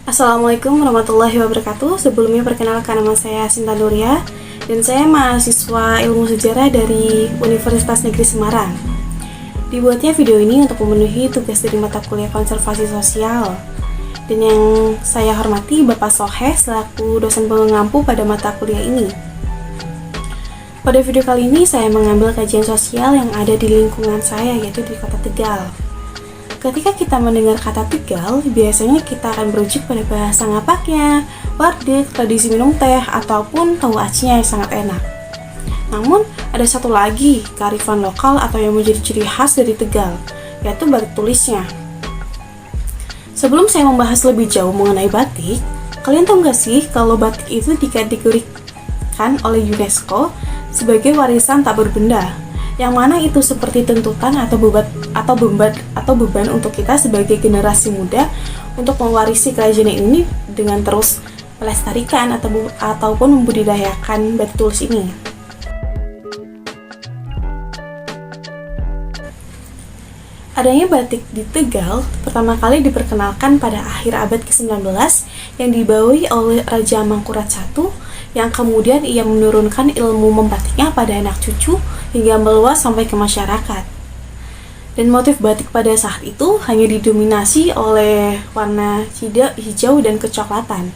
Assalamualaikum warahmatullahi wabarakatuh. Sebelumnya perkenalkan, nama saya Sinta Nuria dan saya mahasiswa ilmu sejarah dari Universitas Negeri Semarang. Dibuatnya video ini untuk memenuhi tugas dari mata kuliah konservasi sosial. Dan yang saya hormati Bapak Soheh selaku dosen pengampu pada mata kuliah ini. Pada video kali ini saya mengambil kajian sosial yang ada di lingkungan saya, yaitu di Kota Tegal. Ketika kita mendengar kata Tegal, biasanya kita akan merujuk pada bahasa ngapaknya, warteg, tradisi minum teh, ataupun tahu acinya yang sangat enak. Namun, ada satu lagi kearifan lokal atau yang menjadi ciri khas dari Tegal, yaitu batik tulisnya. Sebelum saya membahas lebih jauh mengenai batik, kalian tahu nggak sih kalau batik itu dikategorikan oleh UNESCO sebagai warisan tak berbenda, yang mana itu seperti tuntutan atau beban untuk kita sebagai generasi muda untuk mewarisi kerajaan ini dengan terus melestarikan ataupun membudidayakan batik tulis ini. Adanya batik di Tegal pertama kali diperkenalkan pada akhir abad ke-19 yang dibawahi oleh Raja Mangkurat I, yang kemudian ia menurunkan ilmu membatiknya pada anak cucu hingga meluas sampai ke masyarakat. Dan motif batik pada saat itu hanya didominasi oleh warna hijau dan kecoklatan.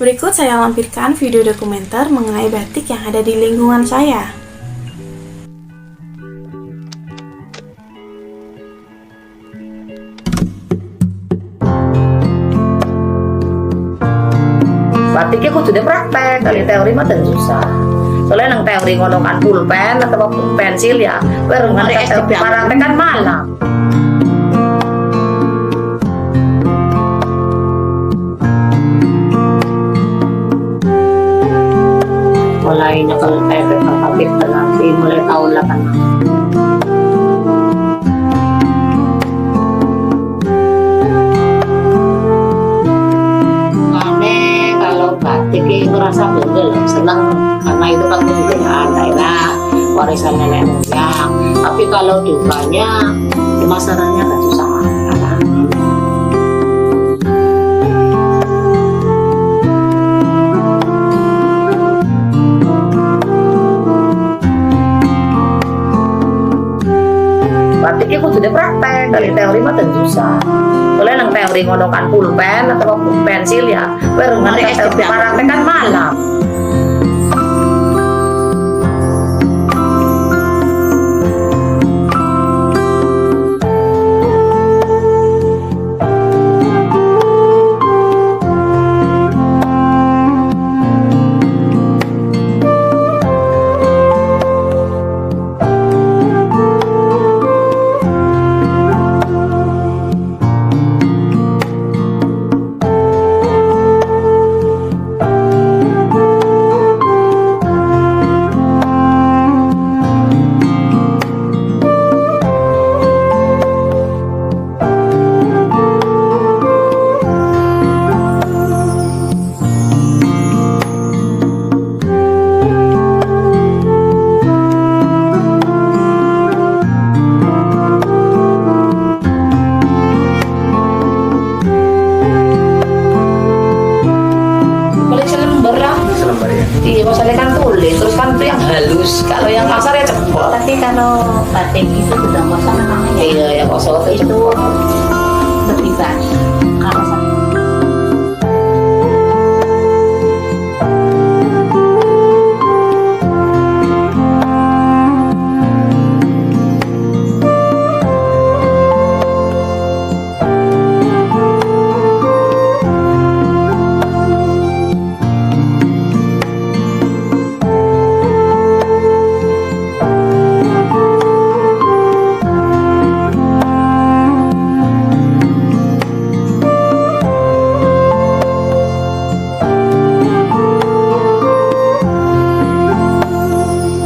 Berikut saya lampirkan video dokumenter mengenai batik yang ada di lingkungan saya. Batiknya kudu praktek, kali teori mah dan susah. Soalnya nang teori ngono kan pulpen atau pensil ya, baru ngerti praktek kan malam. Mulai nyekel efek batik nanti mulai tahun 80. Jadi merasa bangga, senang karena itu kan kebudayaan daerah, warisan nenek moyang. Tapi kalau dukanya, pemasarannya kan susah. Batiknya kudu praktek, dari teori mah dan susah. Soalnya nang teori ngono kan pulpen atau pensil ya, baru ngerti praktek kan malam. Iya, masalahnya kan tulis, terus kan itu yang halus. Kalau yang kasar ya cepet. Tapi kalau batik itu sudah kosong namanya. Iya, yang kosong itu lebih baik.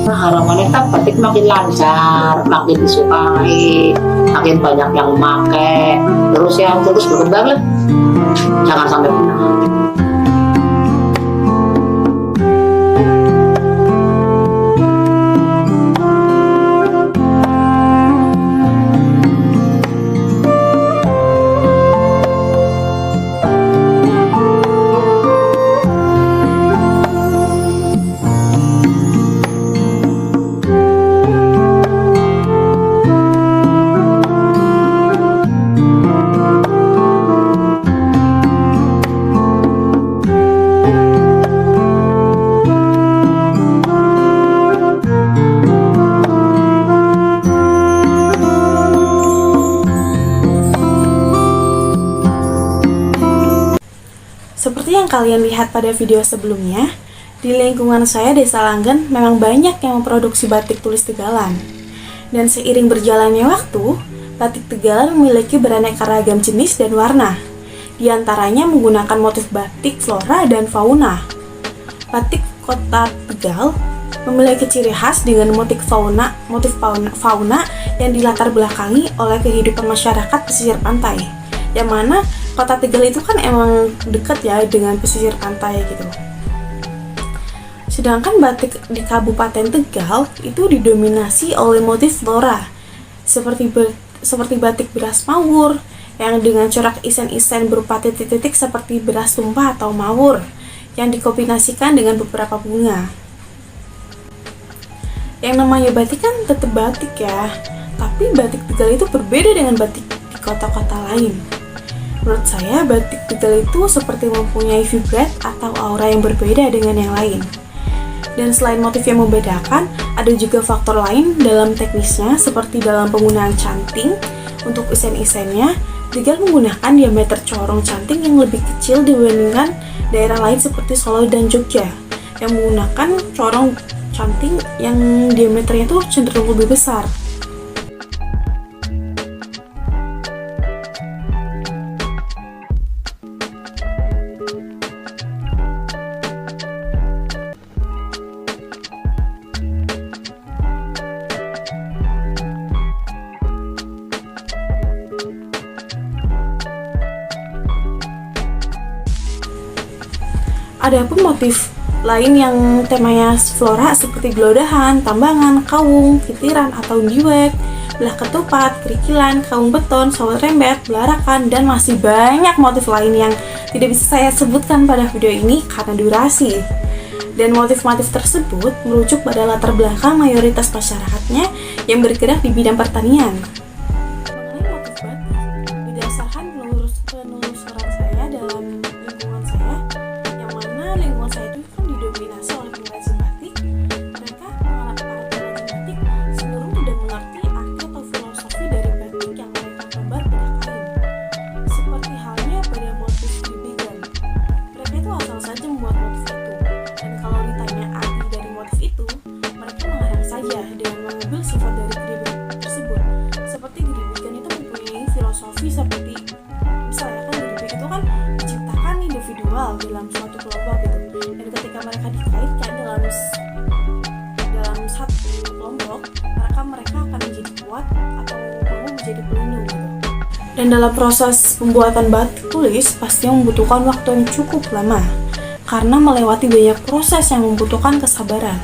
Kalau harapannya kan batik makin lancar, makin disukai, makin banyak yang memakai, terus yang terus berkembang lah, jangan sampai punah. kalian lihat pada video sebelumnya, di lingkungan saya Desa Langgeng memang banyak yang memproduksi batik tulis Tegalan. Dan seiring berjalannya waktu, batik Tegalan memiliki beraneka ragam jenis dan warna. Di antaranya menggunakan motif batik flora dan fauna. Batik Kota Tegal memiliki ciri khas dengan motif fauna yang dilatar belakangi oleh kehidupan masyarakat pesisir pantai. Yang mana Kota Tegal itu kan emang dekat ya dengan pesisir pantai gitu. Sedangkan batik di Kabupaten Tegal itu didominasi oleh motif flora, seperti batik beras mawur yang dengan corak isen-isen berupa titik-titik seperti beras tumpah atau mawur yang dikombinasikan dengan beberapa bunga. Yang namanya batik kan tetap batik ya, tapi batik Tegal itu berbeda dengan batik di kota-kota lain. Menurut saya, batik Tegal itu seperti mempunyai vibrat atau aura yang berbeda dengan yang lain. Dan selain motif yang membedakan, ada juga faktor lain dalam teknisnya, seperti dalam penggunaan canting. Untuk isen-isennya, Tegal menggunakan diameter corong canting yang lebih kecil dibandingkan daerah lain seperti Solo dan Jogja, yang menggunakan corong canting yang diameternya tuh cenderung lebih besar. Adapun motif lain yang temanya flora seperti gelodahan, tambangan, kawung, kitiran atau diwek, belah ketupat, kerikilan, kawung beton, sawat rembet, belarakan, dan masih banyak motif lain yang tidak bisa saya sebutkan pada video ini karena durasi. Dan motif-motif tersebut merujuk pada latar belakang mayoritas masyarakatnya yang bergerak di bidang pertanian. Mengenai motif batik, berdasarkan penelusuran saya dalam lingkungan saya, yang mana lingkungan saya itu kan didominasi oleh pengrajin batik. Mereka, para pengrajin batik, cenderung tidak mengerti arti atau filosofi dari batik yang mereka gambar pada kain. Seperti halnya pada motif gribigan, mereka itu asal saja membuat motif itu. Dan kalau ditanya arti dari motif itu, mereka mengarang saja dengan mengambil sifat dari geribik tersebut. Seperti geribigan itu mempunyai filosofi seperti, misalnya kan geribik itu kan diciptakan individual dalam suatu kelompok gitu. Dan ketika mereka dikaitkan dalam satu kelompok, mereka akan menjadi kuat atau mau menjadi pelindung gitu. Dan dalam proses pembuatan batik tulis pastinya membutuhkan waktu yang cukup lama, karena melewati banyak proses yang membutuhkan kesabaran.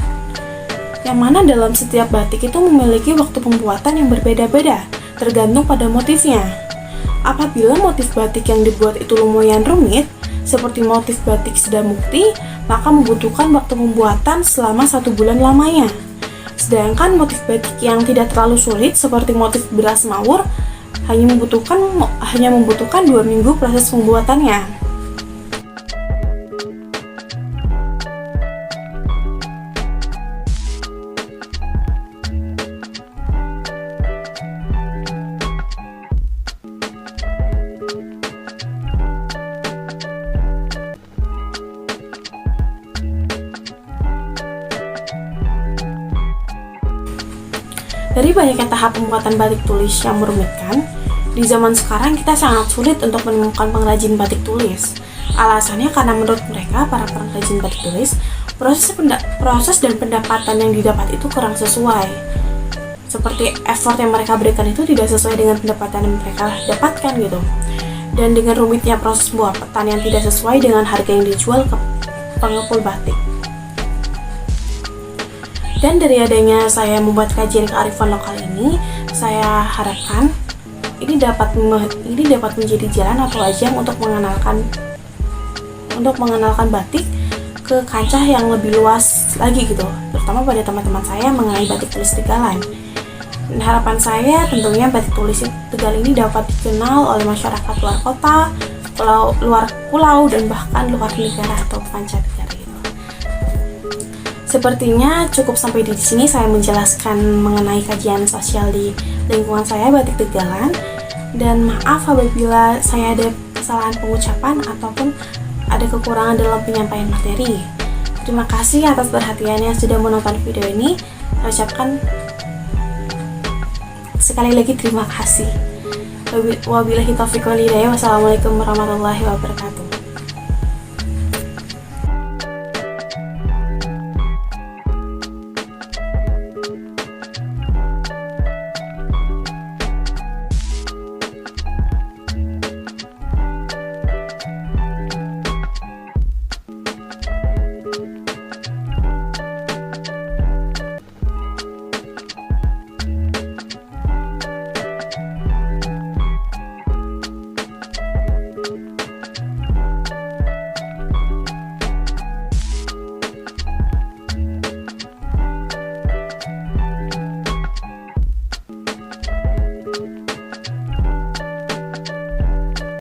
Yang mana dalam setiap batik itu memiliki waktu pembuatan yang berbeda-beda, tergantung pada motifnya. Apabila motif batik yang dibuat itu lumayan rumit, seperti motif batik Sedamukti, maka membutuhkan waktu pembuatan selama 1 bulan lamanya. Sedangkan motif batik yang tidak terlalu sulit, seperti motif beras mawur, hanya membutuhkan 2 minggu proses pembuatannya. Dari banyaknya tahap pembuatan batik tulis yang merumitkan, di zaman sekarang kita sangat sulit untuk menemukan pengrajin batik tulis. Alasannya karena menurut mereka, para pengrajin batik tulis, proses dan pendapatan yang didapat itu kurang sesuai. Seperti effort yang mereka berikan itu tidak sesuai dengan pendapatan yang mereka dapatkan gitu. Dan dengan rumitnya proses pembuatan yang tidak sesuai dengan harga yang dijual ke pengepul batik. Dan dari adanya saya membuat kajian kearifan lokal ini, saya harapkan ini dapat menjadi jalan atau ajang untuk mengenalkan batik ke kancah yang lebih luas lagi gitu, terutama pada teman-teman saya mengenai batik tulis Tegalan. Dan harapan saya tentunya batik tulis Tegal ini dapat dikenal oleh masyarakat luar kota, luar pulau, dan bahkan luar negara atau mancanegara. Sepertinya cukup sampai di sini saya menjelaskan mengenai kajian sosial di lingkungan saya batik Tegalan. Dan maaf apabila saya ada kesalahan pengucapan ataupun ada kekurangan dalam penyampaian materi. Terima kasih atas perhatiannya sudah menonton video ini. Saya ucapkan sekali lagi terima kasih. Wabillahi taufiq wal hidayah. Wassalamualaikum warahmatullahi wabarakatuh.